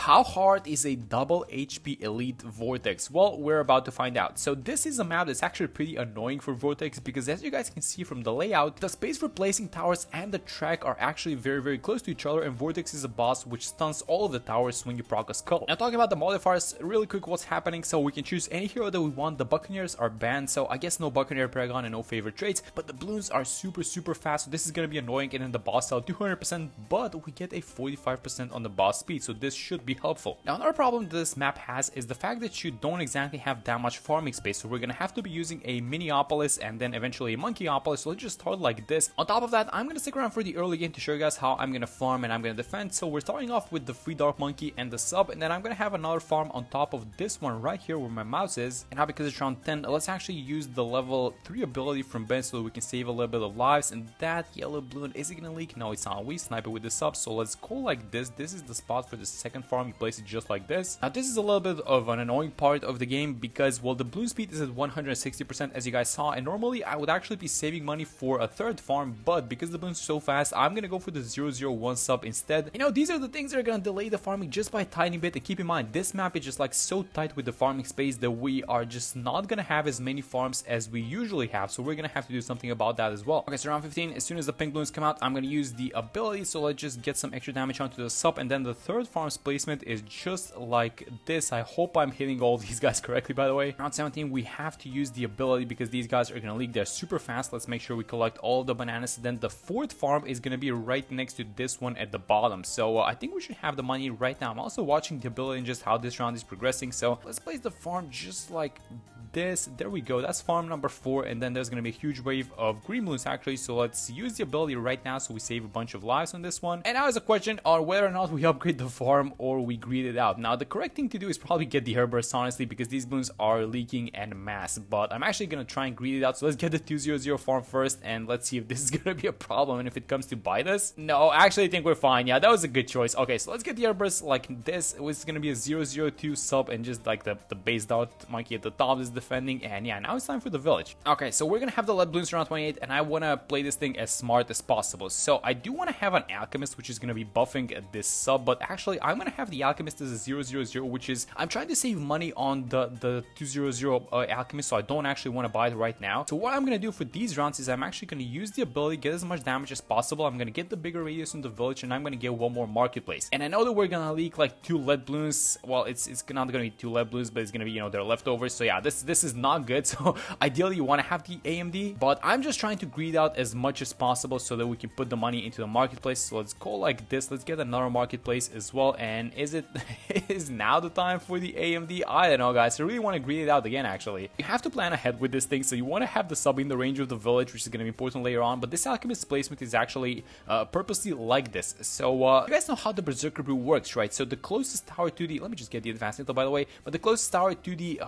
how hard is a double HP Elite Vortex? Well, we're about to find out. So this is a map that's actually pretty annoying for Vortex because as you guys can see from the layout, the space for placing towers and the track are actually very close to each other, and Vortex is a boss which stuns all of the towers when you proc a skull. Now talking about the modifiers, really quick what's happening, so we can choose any hero that we want. The Buccaneers are banned, so I guess no Buccaneer Paragon and no favorite traits, but the Bloons are super fast, so this is gonna be annoying. And then the boss cell 200%, but we get a 45% on the boss speed, so this should be helpful. Now another problem that this map has is the fact that you don't exactly have that much farming space, so we're gonna have to be using a Miniopolis and then eventually a Monkeyopolis. So let's just start like this. On top of that, I'm gonna stick around for the early game to show you guys how I'm gonna farm and I'm gonna defend. So we're starting off with the free Dark Monkey and the sub, and then I'm gonna have another farm on top of this one right here where my mouse is. And now because it's round 10, let's actually use the level 3 ability from Ben so that we can save a little bit of lives. And that yellow balloon, is it gonna leak? No, it's not. We snipe it with the sub, so let's go like this. This is the spot for the second farm. You place it just like this. Now this is a little bit of an annoying part of the game because, well, the balloon speed is at 160% as you guys saw, and normally I would actually be saving money for a third farm, but because the balloon's so fast, I'm gonna go for the 001 sub instead. You know, these are the things that are gonna delay the farming just by a tiny bit, and keep in mind, this map is just like so tight with the farming space that we are just not gonna have as many farms as we usually have, so we're gonna have to do something about that as well. Okay, so round 15, as soon as the pink balloons come out, I'm gonna use the ability, so let's just get some extra damage onto the sub, and then the third farm's placement is just like this. I hope I'm hitting all these guys correctly, by the way. Round 17, we have to use the ability because these guys are gonna leak. They're super fast. Let's make sure we collect all of the bananas. Then the fourth farm is gonna be right next to this one at the bottom, so I think we should have the money right now. I'm also watching the ability and just how this round is progressing, so let's place the farm just like this. There we go. That's farm number 4, and then there's gonna be a huge wave of green balloons actually, so let's use the ability right now so we save a bunch of lives on this one. And now is a question on whether or not we upgrade the farm or we greed it out. Now the correct thing to do is probably get the Herburst, honestly, because these balloons are leaking en masse, but I'm actually gonna try and greed it out. So let's get the 200 farm first, and let's see if this is gonna be a problem and if it comes to bite us. No, actually I think we're fine. Yeah, that was a good choice. Okay, so let's get the Herburst like this. It's gonna be a 002 sub, and just like the base Dark Monkey at the top is defending. And yeah, now it's time for the village. Okay, so we're gonna have the lead balloons around 28, and I wanna play this thing as smart as possible. So I do wanna have an alchemist, which is gonna be buffing this sub, but actually I'm gonna have the alchemist as a 000, which is, I'm trying to save money on the 200 alchemist, so I don't actually want to buy it right now. So what I'm gonna do for these rounds is I'm actually gonna use the ability, get as much damage as possible. I'm gonna get the bigger radius in the village, and I'm gonna get one more marketplace. And I know that we're gonna leak like 2 lead balloons. Well, it's not gonna be 2 lead balloons, but it's gonna be, you know, they're leftovers. So yeah, this is not good. So ideally you want to have the AMD, but I'm just trying to greed out as much as possible so that we can put the money into the marketplace. So let's go like this. Let's get another marketplace as well. And is now the time for the AMD? I don't know, guys. I really want to greed it out again. Actually, you have to plan ahead with this thing, so you want to have the sub in the range of the village, which is going to be important later on. But this alchemist placement is actually purposely like this. So you guys know how the Berserker Brew works, right? So the closest tower to the, let me just get the advanced intel, by the way, but the closest tower to the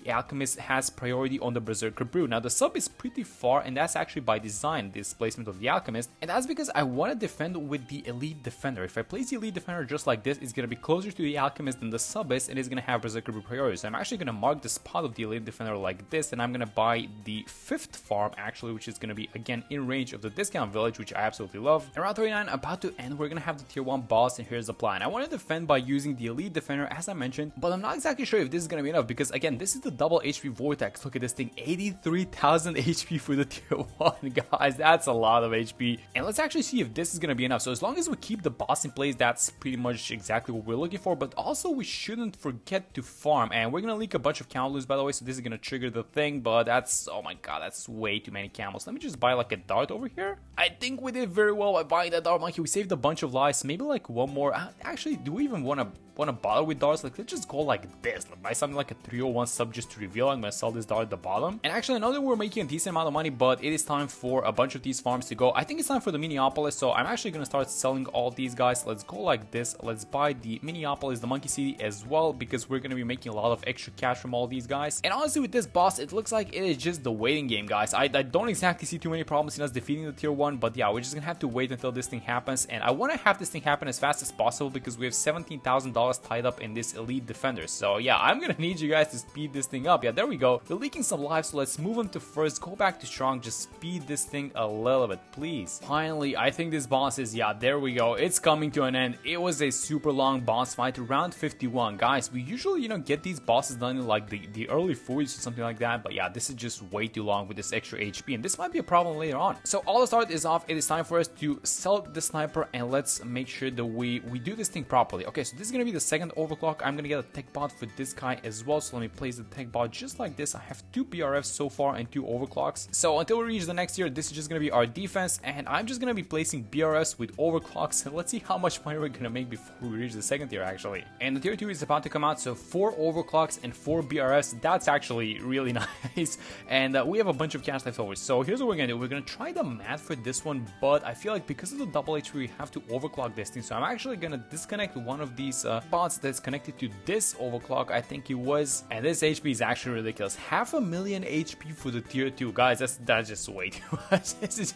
alchemist has priority on the Berserker Brew. Now the sub is pretty far, and that's actually by design, this placement of the alchemist, and that's because I want to defend with the elite defender. If I place the elite defender just like this, it's going to be closer to the alchemist than the sub is, and it's going to have Berserker Brew priority. So I'm actually going to mark the spot of the elite defender like this, and I'm going to buy the 5th farm actually, which is going to be again in range of the discount village, which I absolutely love. And round 39 about to end. We're going to have the tier 1 boss, and here's the plan. I want to defend by using the elite defender as I mentioned, but I'm not exactly sure if this is going to be enough because again, this is the double HP Vortex. Look at this thing, 83,000 HP for the tier 1, guys. That's a lot of HP. And let's actually see if this is going to be enough. So as long as we keep the boss in place, that's pretty much exactly what we're looking for. But also we shouldn't forget to farm, and we're going to leak a bunch of camels, by the way, so this is going to trigger the thing. But that's, oh my god, that's way too many camels. Let me just buy like a dart over here. I think we did very well by buying that Dark Monkey. We saved a bunch of lives, maybe like one more. Actually, do we even want to bother with darts? Like, let's just go like this, buy something like a 301 sub just to reveal. I'm gonna sell this dart at the bottom. And actually, I know that we're making a decent amount of money, but it is time for a bunch of these farms to go. I think it's time for the Miniopolis, so I'm actually gonna start selling all these guys. Let's go like this. Let's buy the Miniopolis, the Monkey City as well, because we're gonna be making a lot of extra cash from all these guys. And honestly, with this boss, it looks like it is just the waiting game, guys. I don't exactly see too many problems in us defeating the tier 1, but yeah, we're just gonna have to wait until this thing happens. And I want to have this thing happen as fast as possible because we have $17,000 $10,000 tied up in this elite defender. So yeah, I'm gonna need you guys to speed this thing up. Yeah, there we go. We're leaking some lives, so let's move them to first, go back to strong, just speed this thing a little bit, please. Finally, I think this boss is, yeah, there we go. It's coming to an end. It was a super long boss fight, round 51. Guys, we usually, you know, get these bosses done in like the early 40s or something like that, but yeah, this is just way too long with this extra HP, and this might be a problem later on. So all the start is off. It is time for us to sell the sniper, and let's make sure that we do this thing properly. Okay, so this is gonna be the second overclock. I'm gonna get a tech bot for this guy as well, so let me place the tech bot just like this. I have 2 PRFs so far and 2 overclocks. So until we reach the next tier, this is just gonna be our defense, and I'm just gonna be placing BRFs with overclocks. Let's see how much money we're gonna make before we reach the second tier actually. And the tier 2 is about to come out, so 4 overclocks and 4 BRFs. That's actually really nice, and we have a bunch of cash left over. So here's what we're gonna do. We're gonna try the math for this one, but I feel like because of the double HP, we have to overclock this thing. So I'm actually gonna disconnect one of these bots that's connected to this overclock, I think it was, and this HP is actually ridiculous. 500,000 HP for the tier 2, guys. That's just way too much. It's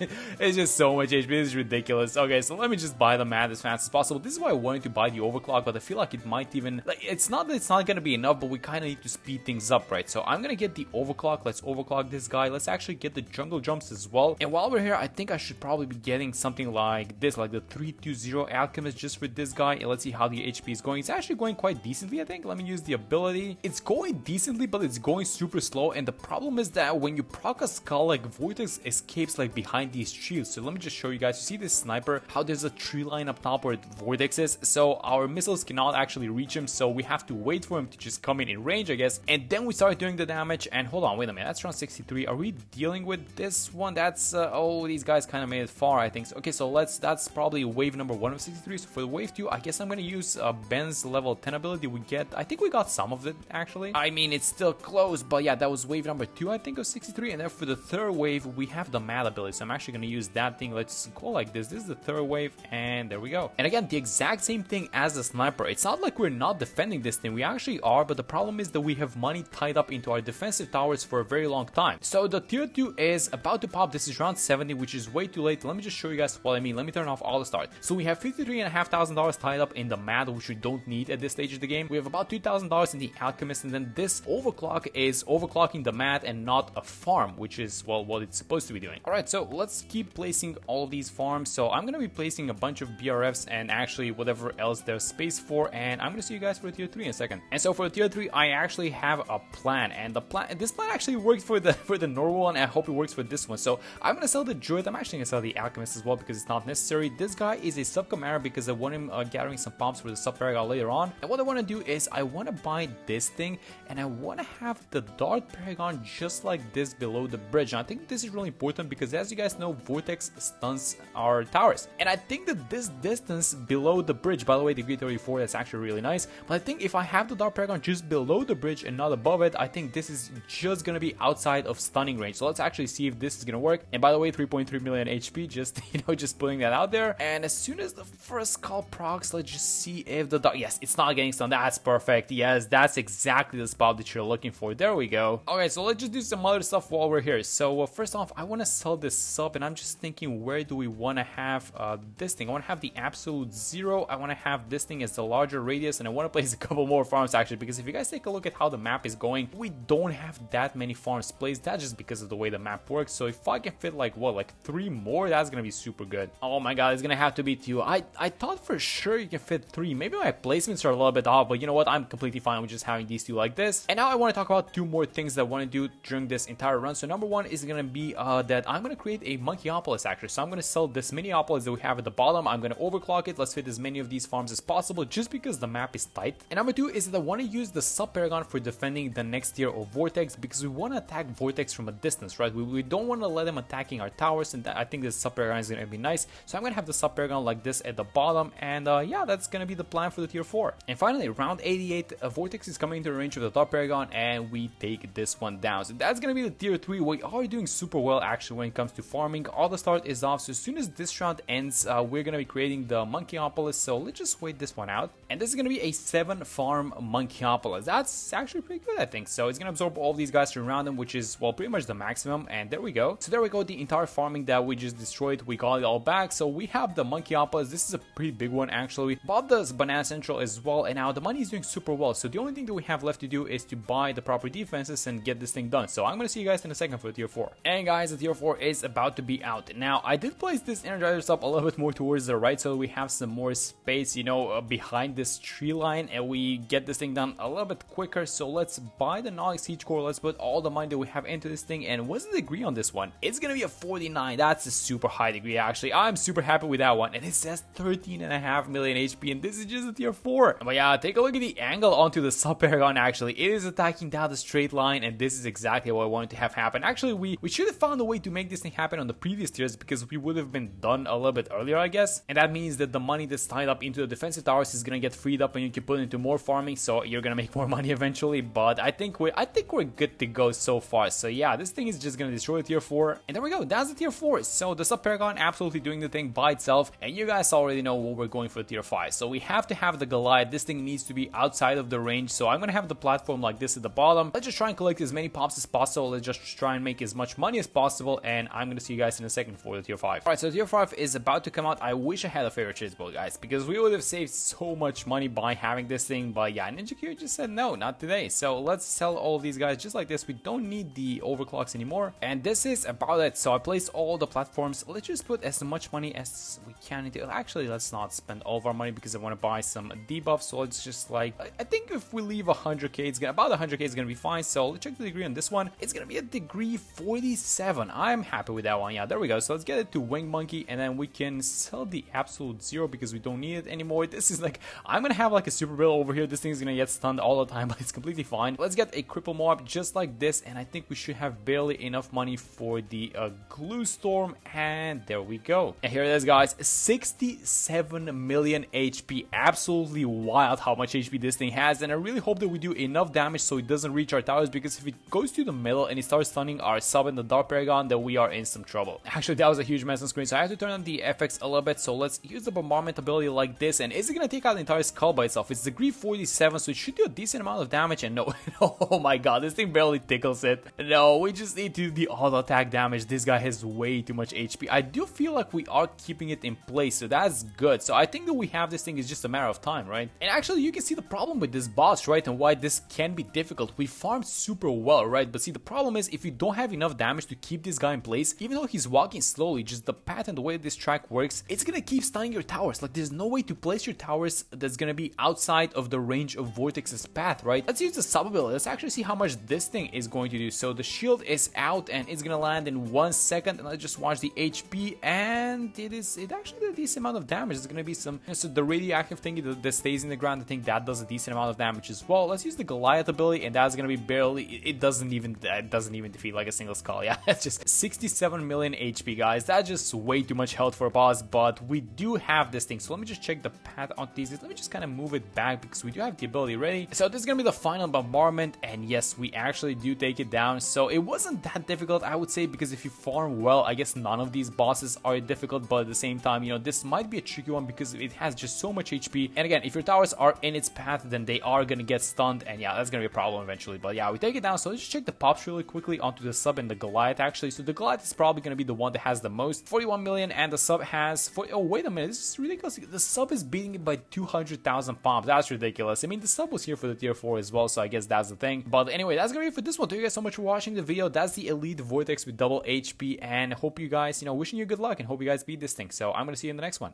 just so much HP. This is ridiculous. Okay, so let me just buy the math as fast as possible. This is why I wanted to buy the overclock, but I feel like it might even, like, it's not that it's not gonna be enough, but we kind of need to speed things up, right? So I'm gonna get the overclock. Let's overclock this guy. Let's actually get the jungle jumps as well. And while we're here, I think I should probably be getting something like this, like the 320 alchemist just for this guy. And let's see how the HP is going. It's actually going quite decently, I think. Let me use the ability. It's going decently, but it's going super slow. And the problem is that when you proc a skull, like, Vortex escapes like behind these trees. So let me just show you guys. You see this sniper, how there's a tree line up top where Vortex is. So our missiles cannot actually reach him. So we have to wait for him to just come in range, I guess. And then we start doing the damage. And hold on, wait a minute. That's round 63. Are we dealing with this one? That's, oh, these guys kind of made it far, I think. So, okay, so that's probably wave number 1 of 63. So for the wave 2, I guess I'm going to use Ben's level 10 ability. I think we got some of it, actually. I mean, it's still close, but yeah, that was wave number 2, I think, of 63. And then for the third wave, we have the mad ability. So I'm actually going to use that thing. Let's go like this. This is the third wave, and there we go. And again, the exact same thing as the sniper. It's not like we're not defending this thing. We actually are, but the problem is that we have money tied up into our defensive towers for a very long time. So the tier 2 is about to pop. This is round 70, which is way too late. Let me just show you guys what I mean. Let me turn off all the start. So we have $53,500 tied up in the mad, which we don't need at this stage of the game. We have about $2,000 in the alchemist, and then this overclock is overclocking the mad and not a farm, which is, well, what it's supposed to be doing. All right, so let's keep placing all of these farms. So I'm going to be placing a bunch of BRFs and actually whatever else there's space for, and I'm going to see you guys for tier 3 in a second. And so for tier 3, I actually have a plan, and this plan actually worked for the normal one, and I hope it works for this one. So I'm going to sell the druid. I'm actually going to sell the alchemist as well because it's not necessary. This guy is a sub commander because I want him gathering some pumps for the sub paragon later on. And what I want to do is I want to buy this thing, and I want to have the dart paragon just like this below the bridge. And I think this is really important because, as you guys know, Vortex stuns our towers, and I think that this distance below the bridge, by the way, degree 34, that's actually really nice. But I think if I have the dart paragon just below the bridge and not above it, I think this is just gonna be outside of stunning range. So let's actually see if this is gonna work. And by the way, 3.3 million HP, just, you know, just putting that out there. And as soon as the first call procs, let's just see if the dart, yes, it's not getting stunned. That's perfect. Yes, that's exactly the spot that you're looking for. There we go. Okay, so let's just do some other stuff while we're here. So first off, I want to sell this sub, and I'm just thinking, where do we want to have this thing? I want to have the absolute 0. I want to have this thing as the larger radius, and I want to place a couple more farms actually, because if you guys take a look at how the map is going, we don't have that many farms placed. That's just because of the way the map works. So if I can fit like 3 more, that's gonna be super good. Oh my god, it's gonna have to be 2. I thought for sure you can fit 3. Maybe my placements are a little bit off, but you know what, I'm completely fine with just having these 2 like this. And now I want to talk about 2 more things that I want to do during this entire run. So number 1 is gonna be that I'm gonna create a Monkeyopolis actually. So I'm gonna sell this Miniopolis that we have at the bottom. I'm gonna overclock it. Let's fit as many of these farms as possible just because the map is tight. And number 2 is that I want to use the sub paragon for defending the next tier of Vortex, because we want to attack Vortex from a distance, right? We don't want to let them attacking our towers, and I think this sub paragon is gonna be nice. So I'm gonna have the sub paragon like this at the bottom, and yeah, that's gonna be the plan for the tier 4. And finally, round 88, Vortex is coming into the range of the top paragon, and we take this one down. So that's gonna be the tier 3. We are doing super well actually when it comes to farming. All the start is off, so as soon as this round ends, we're gonna be creating the Monkeyopolis. So let's just wait this one out. And this is going to be a 7 farm Monkeypolis. That's actually pretty good, I think. So it's going to absorb all these guys around them, which is, well, pretty much the maximum. And there we go. So there we go. The entire farming that we just destroyed, we got it all back. So we have the Monkeypolis. This is a pretty big one, actually. We bought this Banana Central as well. And now the money is doing super well. So the only thing that we have left to do is to buy the proper defenses and get this thing done. So I'm going to see you guys in a second for tier 4. And guys, the tier 4 is about to be out. Now, I did place this Energizer Sub a little bit more towards the right so we have some more space, you know, behind this tree line, and we get this thing done a little bit quicker. So let's buy the Nox Siege Core. Let's put all the money that we have into this thing. And what's the degree on this one? It's going to be a 49. That's a super high degree, actually. I'm super happy with that one. And it says 13.5 million HP, and this is just a tier 4. But yeah, take a look at the angle onto the Sub Paragon, actually. It is attacking down the straight line, and this is exactly what I wanted to have happen. Actually, we should have found a way to make this thing happen on the previous tiers because we would have been done a little bit earlier, I guess. And that means that the money that's tied up into the defensive towers is gonna get freed up and you can put it into more farming, so you're gonna make more money eventually. But I think we're good to go so far. So yeah, this thing is just gonna destroy tier 4. And there we go, that's the tier 4. So the Sub Paragon absolutely doing the thing by itself. And you guys already know what we're going for tier 5. So we have to have the Goliath. This thing needs to be outside of the range. So I'm gonna have the platform like this at the bottom. Let's just try and collect as many pops as possible. Let's just try and make as much money as possible. And I'm gonna see you guys in a second for the tier 5. Alright, so tier 5 is about to come out. I wish I had a favorite chase boat, guys, because we would have saved so much money by having this thing. But yeah, Ninja Q just said no, not today. So let's sell all of these guys just like this. We don't need the overclocks anymore. And this is about it. So I placed all the platforms. Let's just put as much money as we can into it. Actually, let's not spend all of our money because I want to buy some debuffs. So let's just like, I think if we leave 100k, it's gonna, about 100k is gonna be fine. So let's check the degree on this one. It's gonna be a degree 47. I'm happy with that one. Yeah, there we go. So let's get it to Wing Monkey, and then we can sell the absolute 0 because we don't need it anymore. This is like, I'm gonna have like a super bill over here. This thing's gonna get stunned all the time, but it's completely fine. Let's get a cripple mob just like this, and I think we should have barely enough money for the glue storm, and there we go. And here it is, guys, 67 million HP. Absolutely wild how much HP this thing has, and I really hope that we do enough damage so it doesn't reach our towers, because if it goes to the middle and it starts stunning our Sub in the Dark Paragon, then we are in some trouble. Actually, that was a huge mess on screen, so I have to turn on the FX a little bit. So let's use the bombardment ability like this, and is it gonna take out the entire skull by itself? It's degree 47, so it should do a decent amount of damage. And no, oh my god, this thing barely tickles it. No, we just need to do the auto attack damage. This guy has way too much HP. I do feel like we are keeping it in place, so that's good. So I think that we have this thing is just a matter of time, right? And actually, you can see the problem with this boss, right? And why this can be difficult. We farm super well, right? But see, the problem is if you don't have enough damage to keep this guy in place, even though he's walking slowly, just the pattern, the way this track works, it's gonna keep stunning your towers. Like, there's no way to place your towers that's gonna be outside of the range of Vortex's path, right? Let's use the sub ability. Let's actually see how much this thing is going to do. So the shield is out and it's gonna land in 1 second, and let's just watch the HP, and it actually did a decent amount of damage. It's gonna be some, so the radioactive thing that stays in the ground, I think that does a decent amount of damage as well. Let's use the Goliath ability, and that's gonna be barely, it doesn't even defeat like a single skull. Yeah, that's just 67 million HP, guys. That's just way too much health for a boss, but we do have this thing. So let me just check the path on these. Let me just kind of move it back because we do have the ability ready. So this is gonna be the final bombardment, and yes, we actually do take it down. So it wasn't that difficult, I would say, because if you farm well, I guess none of these bosses are difficult, but at the same time, you know, this might be a tricky one because it has just so much HP. And again, if your towers are in its path, then they are gonna get stunned, and yeah, that's gonna be a problem eventually. But yeah, we take it down. So let's just check the pops really quickly onto the sub and the Goliath, actually. So the Goliath is probably gonna be the one that has the most, 41 million, and the sub has oh, wait a minute, this is ridiculous. The sub is beating it by 200,000 pops. That's ridiculous. I mean, the sub was here for the tier 4 as well, so I guess that's the thing. But anyway, that's gonna be it for this one. Thank you guys so much for watching the video. That's the Elite Vortex with double HP, and hope you guys, you know, wishing you good luck and hope you guys beat this thing. So I'm gonna see you in the next one.